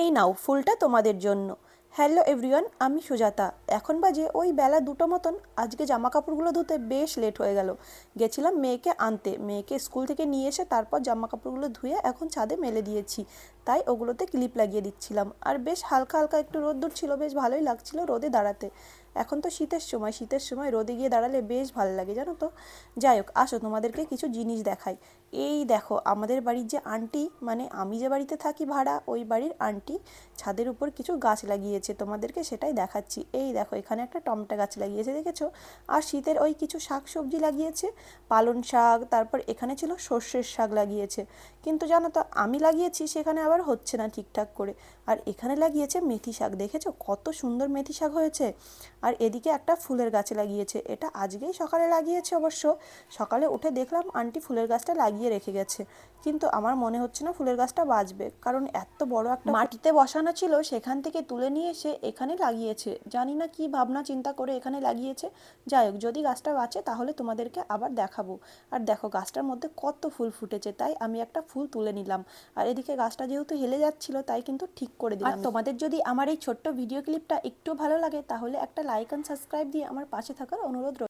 এই নাও ফুলটা তোমাদের জন্য। হ্যালো এভরিওয়ান, আমি সুজাতা। এখন বাজে ওই বেলা 2টো মতন। আজকে জামা কাপড়গুলো ধুতে বেশ লেট হয়ে গেল। গেছিলাম মেয়েকে আনতে, মেয়েকে স্কুল থেকে নিয়ে এসে তারপর জামা কাপড়গুলো ধুয়ে এখন ছাদে মেলে দিয়েছি। তাই ওগুলোতে ক্লিপ লাগিয়ে দিচ্ছিলাম। আর বেশ হালকা হালকা একটু রোদ্দুর ছিল, বেশ ভালোই লাগছিল রোদে দাঁড়াতে। এখন তো শীতের সময় রোদে গিয়ে দাঁড়ালে বেশ ভালো লাগে জানো তো। যাই হোক, আসো তোমাদেরকে কিছু জিনিস দেখাই। এই দেখো, আমাদের বাড়ির যে আন্টি, মানে আমি যে বাড়িতে থাকি ভাড়া, ওই বাড়ির আন্টি ছাদের উপর কিছু গাছ লাগিয়েছে, তোমাদেরকে সেটাই দেখাচ্ছি। এই দেখো, এখানে একটা টমেটো গাছ লাগিয়েছে, দেখেছো? আর শীতের ওই কিছু শাক সবজি লাগিয়েছে, পালং শাক, তারপর এখানে ছিল সর্ষের শাক লাগিয়েছে। কিন্তু জানো তো, আমি লাগিয়েছি সেখানে আবার হচ্ছে না ঠিকঠাক করে। আর এখানে লাগিয়েছে মেথি শাক, দেখেছো কত সুন্দর মেথি শাক হয়েছে। আর এদিকে একটা ফুলের গাছ লাগিয়েছে, এটা আজকেই সকালে লাগিয়েছে অবশ্য। সকালে উঠে দেখলাম আন্টি ফুলের গাছটা লাগিয়ে রেখে গেছে, কিন্তু আমার মনে হচ্ছে না ফুলের গাছটা বাঁচবে, কারণ এত বড় একটা মাটিতে বসানো ছিল, সেখান থেকে তুলে নিয়ে এসে এখানে লাগিয়েছে। জানি না কি ভাবনা চিন্তা করে এখানে লাগিয়েছে। যাই হোক, যদি গাছটা বাঁচে তাহলে তোমাদেরকে আবার দেখাবো। আর দেখো গাছটার মধ্যে কত ফুল ফুটেছে, তাই আমি একটা ফুল তুলে নিলাম। আর এদিকে গাছটা যেহেতু হেলে যাচ্ছিল, তাই কিন্তু ঠিক করে দিলাম। আর তোমাদের যদি আমার এই ছোট্ট ভিডিও ক্লিপটা একটু ভালো লাগে, তাহলে একটা লাইক অ্যান্ড সাবস্ক্রাইব দিয়ে আমার পাশে থাকার অনুরোধ রইল।